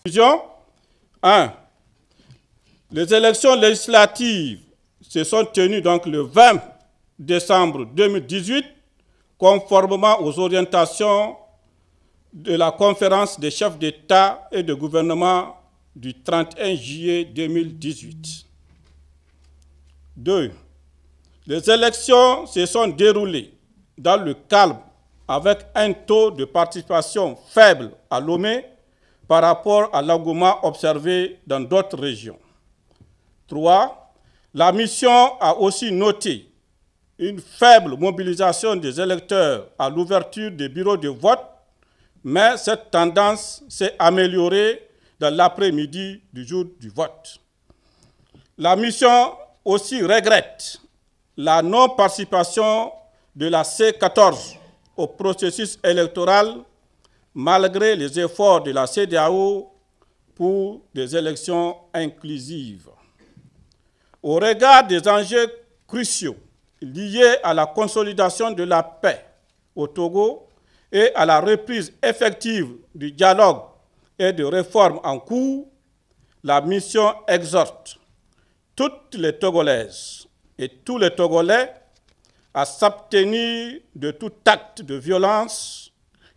1. Les élections législatives se sont tenues donc le 20 décembre 2018, conformément aux orientations de la conférence des chefs d'État et de gouvernement du 31 juillet 2018. 2. Les élections se sont déroulées dans le calme avec un taux de participation faible à Lomé par rapport à l'engouement observé dans d'autres régions. 3. La mission a aussi noté une faible mobilisation des électeurs à l'ouverture des bureaux de vote, mais cette tendance s'est améliorée dans l'après-midi du jour du vote. La mission aussi regrette la non-participation de la C14 au processus électoral malgré les efforts de la CEDEAO pour des élections inclusives. Au regard des enjeux cruciaux liés à la consolidation de la paix au Togo et à la reprise effective du dialogue et de réformes en cours, la mission exhorte toutes les Togolaises et tous les Togolais à s'abstenir de tout acte de violence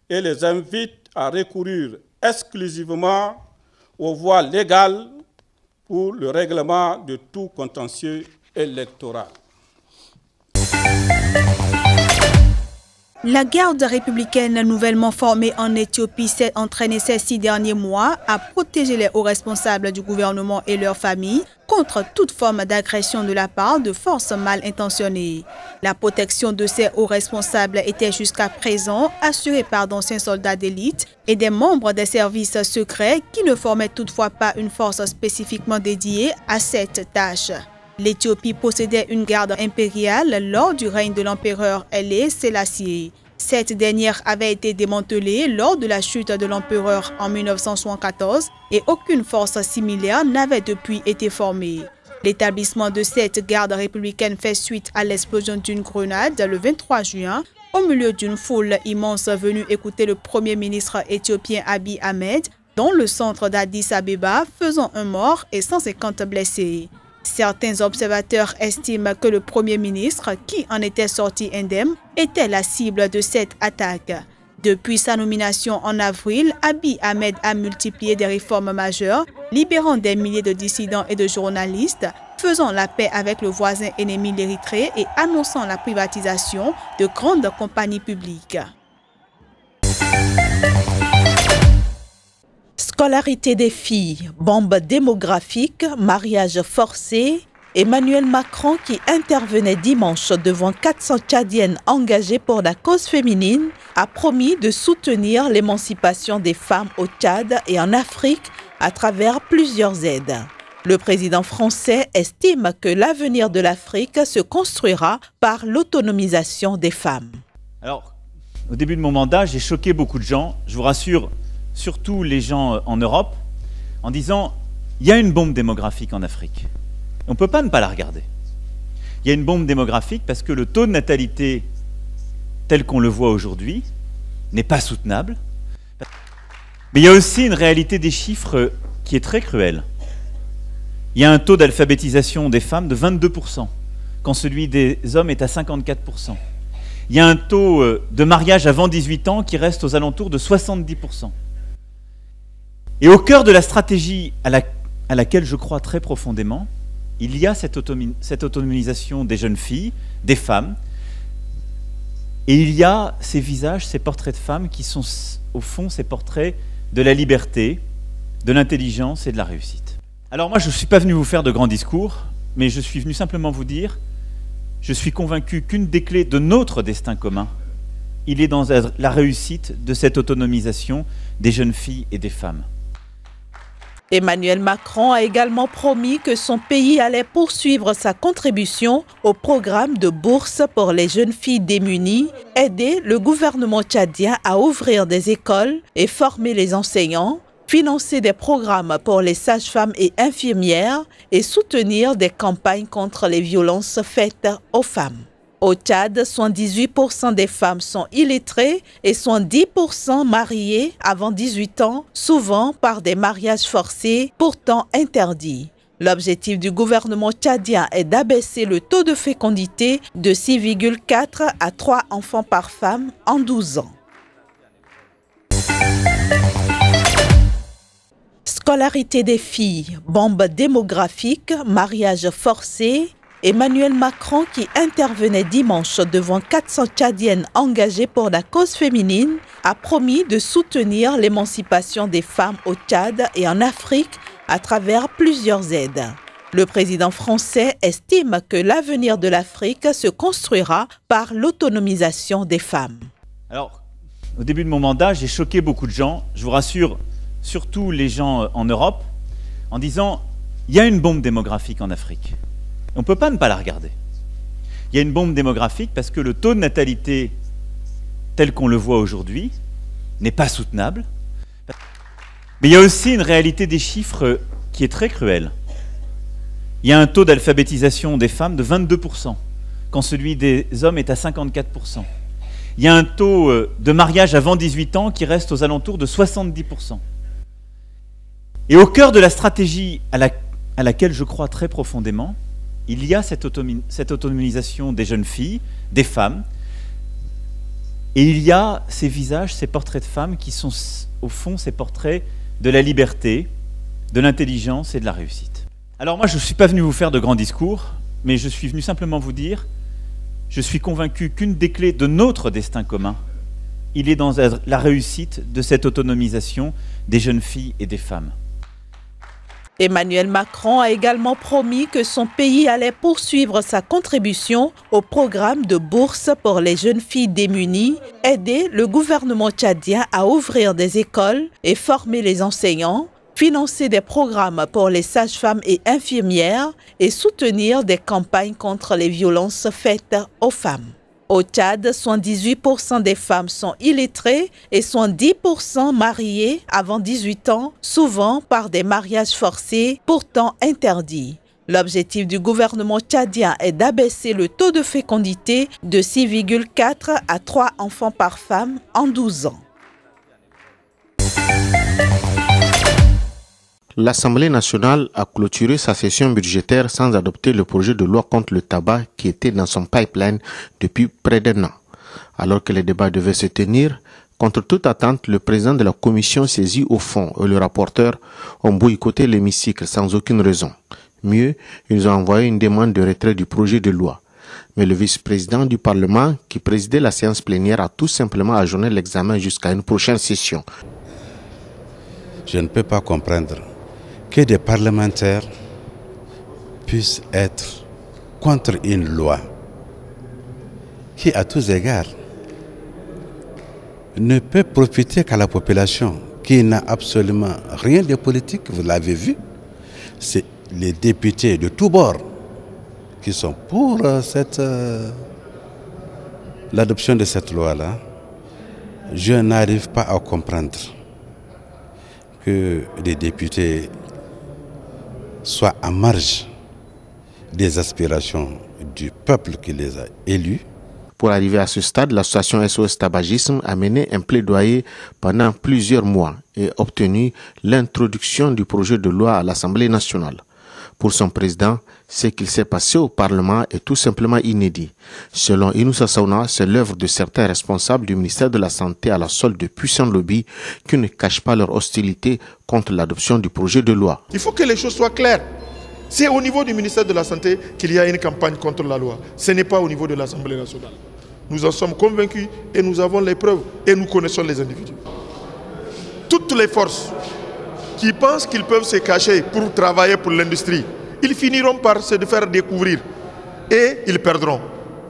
et les invite à recourir exclusivement aux voies légales pour le règlement de tout contentieux électoral. La garde républicaine nouvellement formée en Éthiopie s'est entraînée ces 6 derniers mois à protéger les hauts responsables du gouvernement et leurs familles contre toute forme d'agression de la part de forces mal intentionnées. La protection de ces hauts responsables était jusqu'à présent assurée par d'anciens soldats d'élite et des membres des services secrets qui ne formaient toutefois pas une force spécifiquement dédiée à cette tâche. L'Éthiopie possédait une garde impériale lors du règne de l'empereur Haile Sélassié. Cette dernière avait été démantelée lors de la chute de l'empereur en 1974 et aucune force similaire n'avait depuis été formée. L'établissement de cette garde républicaine fait suite à l'explosion d'une grenade le 23 juin au milieu d'une foule immense venue écouter le premier ministre éthiopien Abiy Ahmed dans le centre d'Addis Abeba, faisant un mort et 150 blessés. Certains observateurs estiment que le Premier ministre, qui en était sorti indemne, était la cible de cette attaque. Depuis sa nomination en avril, Abiy Ahmed a multiplié des réformes majeures, libérant des milliers de dissidents et de journalistes, faisant la paix avec le voisin ennemi l'Érythrée et annonçant la privatisation de grandes compagnies publiques. Scolarité des filles, bombe démographique, mariage forcé. Emmanuel Macron, qui intervenait dimanche devant 400 Tchadiennes engagées pour la cause féminine, a promis de soutenir l'émancipation des femmes au Tchad et en Afrique à travers plusieurs aides. Le président français estime que l'avenir de l'Afrique se construira par l'autonomisation des femmes. Alors, au début de mon mandat, j'ai choqué beaucoup de gens, je vous rassure, surtout les gens en Europe, en disant « il y a une bombe démographique en Afrique ». On ne peut pas ne pas la regarder. Il y a une bombe démographique parce que le taux de natalité tel qu'on le voit aujourd'hui n'est pas soutenable. Mais il y a aussi une réalité des chiffres qui est très cruelle. Il y a un taux d'alphabétisation des femmes de 22%, quand celui des hommes est à 54%. Il y a un taux de mariage avant 18 ans qui reste aux alentours de 70%. Et au cœur de la stratégie à laquelle je crois très profondément, il y a cette autonomisation des jeunes filles, des femmes, et il y a ces visages, ces portraits de femmes qui sont au fond ces portraits de la liberté, de l'intelligence et de la réussite. Alors moi je ne suis pas venu vous faire de grands discours, mais je suis venu simplement vous dire, je suis convaincu qu'une des clés de notre destin commun, il est dans la réussite de cette autonomisation des jeunes filles et des femmes. Emmanuel Macron a également promis que son pays allait poursuivre sa contribution au programme de bourse pour les jeunes filles démunies, aider le gouvernement tchadien à ouvrir des écoles et former les enseignants, financer des programmes pour les sages-femmes et infirmières et soutenir des campagnes contre les violences faites aux femmes. Au Tchad, 78% des femmes sont illettrées et 70% mariées avant 18 ans, souvent par des mariages forcés, pourtant interdits. L'objectif du gouvernement tchadien est d'abaisser le taux de fécondité de 6,4 à 3 enfants par femme en 12 ans. Scolarité des filles, bombe démographique, mariage forcé. Emmanuel Macron, qui intervenait dimanche devant 400 Tchadiennes engagées pour la cause féminine, a promis de soutenir l'émancipation des femmes au Tchad et en Afrique à travers plusieurs aides. Le président français estime que l'avenir de l'Afrique se construira par l'autonomisation des femmes. Alors, au début de mon mandat, j'ai choqué beaucoup de gens, je vous rassure, surtout les gens en Europe, en disant il y a une bombe démographique en Afrique. On ne peut pas ne pas la regarder. Il y a une bombe démographique parce que le taux de natalité tel qu'on le voit aujourd'hui n'est pas soutenable. Mais il y a aussi une réalité des chiffres qui est très cruelle. Il y a un taux d'alphabétisation des femmes de 22%, quand celui des hommes est à 54%. Il y a un taux de mariage avant 18 ans qui reste aux alentours de 70%. Et au cœur de la stratégie à laquelle je crois très profondément, il y a cette autonomisation des jeunes filles, des femmes, et il y a ces visages, ces portraits de femmes qui sont au fond ces portraits de la liberté, de l'intelligence et de la réussite. Alors moi je ne suis pas venu vous faire de grands discours, mais je suis venu simplement vous dire, je suis convaincu qu'une des clés de notre destin commun, il est dans la réussite de cette autonomisation des jeunes filles et des femmes. Emmanuel Macron a également promis que son pays allait poursuivre sa contribution au programme de bourse pour les jeunes filles démunies, aider le gouvernement tchadien à ouvrir des écoles et former les enseignants, financer des programmes pour les sages-femmes et infirmières et soutenir des campagnes contre les violences faites aux femmes. Au Tchad, 78% des femmes sont illettrées et 70% mariées avant 18 ans, souvent par des mariages forcés, pourtant interdits. L'objectif du gouvernement tchadien est d'abaisser le taux de fécondité de 6,4 à 3 enfants par femme en 12 ans. L'Assemblée nationale a clôturé sa session budgétaire sans adopter le projet de loi contre le tabac qui était dans son pipeline depuis près d'un an. Alors que les débats devaient se tenir, contre toute attente, le président de la commission saisi au fond et le rapporteur ont boycotté l'hémicycle sans aucune raison. Mieux, ils ont envoyé une demande de retrait du projet de loi. Mais le vice-président du Parlement, qui présidait la séance plénière, a tout simplement ajourné l'examen jusqu'à une prochaine session. Je ne peux pas comprendre que des parlementaires puissent être contre une loi qui, à tous égards, ne peut profiter qu'à la population, qui n'a absolument rien de politique, vous l'avez vu. C'est les députés de tous bords qui sont pour l'adoption de cette loi-là. Je n'arrive pas à comprendre que les députés soient à marge des aspirations du peuple qui les a élus. Pour arriver à ce stade, l'association SOS Tabagisme a mené un plaidoyer pendant plusieurs mois et obtenu l'introduction du projet de loi à l'Assemblée nationale. Pour son président, ce qu'il s'est passé au Parlement est tout simplement inédit. Selon Inoussa Sauna, c'est l'œuvre de certains responsables du ministère de la Santé à la solde de puissants lobbies qui ne cachent pas leur hostilité contre l'adoption du projet de loi. Il faut que les choses soient claires. C'est au niveau du ministère de la Santé qu'il y a une campagne contre la loi. Ce n'est pas au niveau de l'Assemblée nationale. Nous en sommes convaincus et nous avons les preuves et nous connaissons les individus. Toutes les forces qui pensent qu'ils peuvent se cacher pour travailler pour l'industrie, ils finiront par se faire découvrir et ils perdront.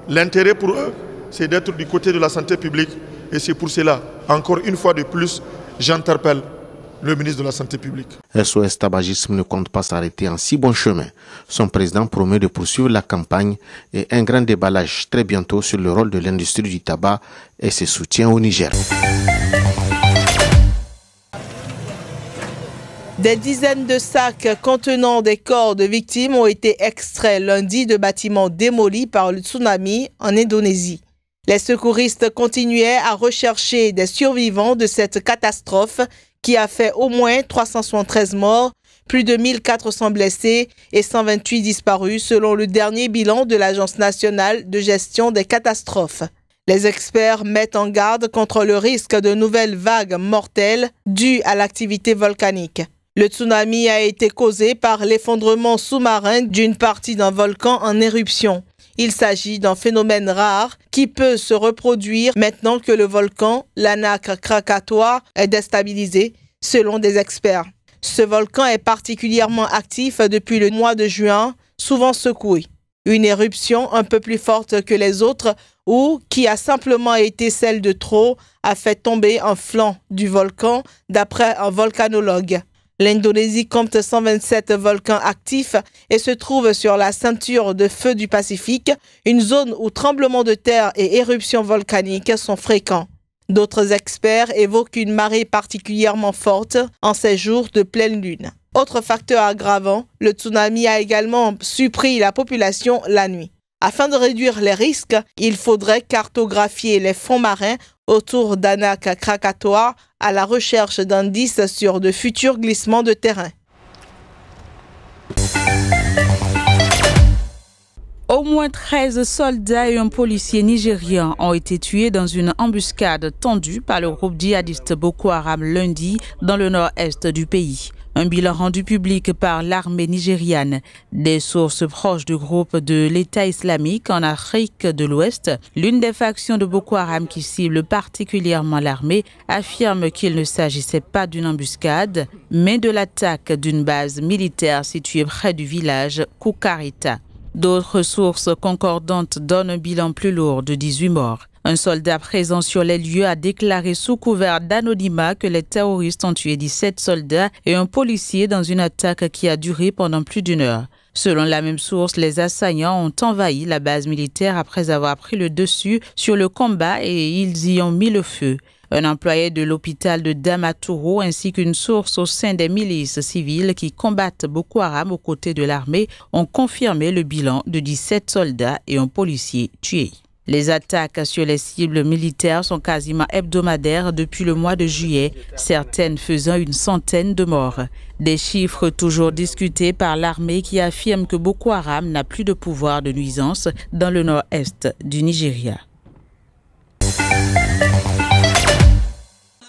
L'intérêt pour eux, c'est d'être du côté de la santé publique et c'est pour cela, encore une fois de plus, j'interpelle le ministre de la Santé publique. SOS Tabagisme ne compte pas s'arrêter en si bon chemin. Son président promet de poursuivre la campagne et un grand déballage très bientôt sur le rôle de l'industrie du tabac et ses soutiens au Niger. Des dizaines de sacs contenant des corps de victimes ont été extraits lundi de bâtiments démolis par le tsunami en Indonésie. Les secouristes continuaient à rechercher des survivants de cette catastrophe qui a fait au moins 373 morts, plus de 1400 blessés et 128 disparus selon le dernier bilan de l'Agence nationale de gestion des catastrophes. Les experts mettent en garde contre le risque de nouvelles vagues mortelles dues à l'activité volcanique. Le tsunami a été causé par l'effondrement sous-marin d'une partie d'un volcan en éruption. Il s'agit d'un phénomène rare qui peut se reproduire maintenant que le volcan, l'Anak Krakatoa, est déstabilisé, selon des experts. Ce volcan est particulièrement actif depuis le mois de juin, souvent secoué. Une éruption un peu plus forte que les autres ou qui a simplement été celle de trop a fait tomber un flanc du volcan, d'après un volcanologue. L'Indonésie compte 127 volcans actifs et se trouve sur la ceinture de feu du Pacifique, une zone où tremblements de terre et éruptions volcaniques sont fréquents. D'autres experts évoquent une marée particulièrement forte en ces jours de pleine lune. Autre facteur aggravant, le tsunami a également surpris la population la nuit. Afin de réduire les risques, il faudrait cartographier les fonds marins autour d'Anak Krakatoa à la recherche d'indices sur de futurs glissements de terrain. Au moins 13 soldats et un policier nigérien ont été tués dans une embuscade tendue par le groupe djihadiste Boko Haram lundi dans le nord-est du pays. Un bilan rendu public par l'armée nigériane. Des sources proches du groupe de l'État islamique en Afrique de l'Ouest, l'une des factions de Boko Haram qui cible particulièrement l'armée, affirme qu'il ne s'agissait pas d'une embuscade, mais de l'attaque d'une base militaire située près du village Koukarita. D'autres sources concordantes donnent un bilan plus lourd de 18 morts. Un soldat présent sur les lieux a déclaré sous couvert d'anonymat que les terroristes ont tué 17 soldats et un policier dans une attaque qui a duré pendant plus d'une heure. Selon la même source, les assaillants ont envahi la base militaire après avoir pris le dessus sur le combat et ils y ont mis le feu. Un employé de l'hôpital de Damaturu ainsi qu'une source au sein des milices civiles qui combattent Boko Haram aux côtés de l'armée ont confirmé le bilan de 17 soldats et un policier tués. Les attaques sur les cibles militaires sont quasiment hebdomadaires depuis le mois de juillet, certaines faisant une centaine de morts. Des chiffres toujours discutés par l'armée qui affirme que Boko Haram n'a plus de pouvoir de nuisance dans le nord-est du Nigeria.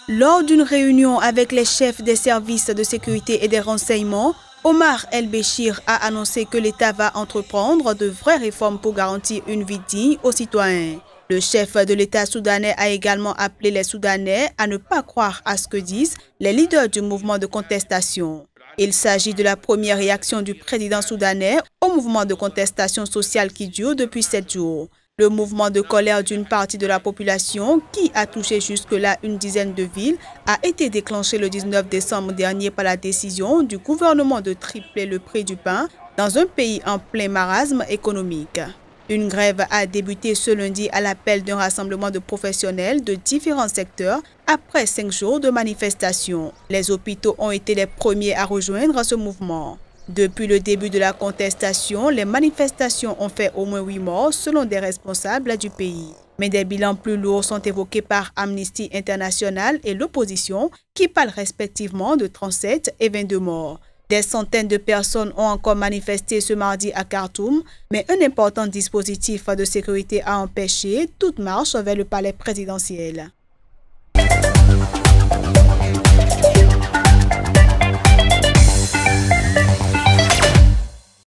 Lors d'une réunion avec les chefs des services de sécurité et des renseignements, Omar El-Béchir a annoncé que l'État va entreprendre de vraies réformes pour garantir une vie digne aux citoyens. Le chef de l'État soudanais a également appelé les Soudanais à ne pas croire à ce que disent les leaders du mouvement de contestation. Il s'agit de la première réaction du président soudanais au mouvement de contestation sociale qui dure depuis 7 jours. Le mouvement de colère d'une partie de la population, qui a touché jusque-là une dizaine de villes, a été déclenché le 19 décembre dernier par la décision du gouvernement de tripler le prix du pain dans un pays en plein marasme économique. Une grève a débuté ce lundi à l'appel d'un rassemblement de professionnels de différents secteurs après 5 jours de manifestations. Les hôpitaux ont été les premiers à rejoindre ce mouvement. Depuis le début de la contestation, les manifestations ont fait au moins 8 morts selon des responsables du pays. Mais des bilans plus lourds sont évoqués par Amnesty International et l'opposition qui parlent respectivement de 37 et 22 morts. Des centaines de personnes ont encore manifesté ce mardi à Khartoum, mais un important dispositif de sécurité a empêché toute marche vers le palais présidentiel.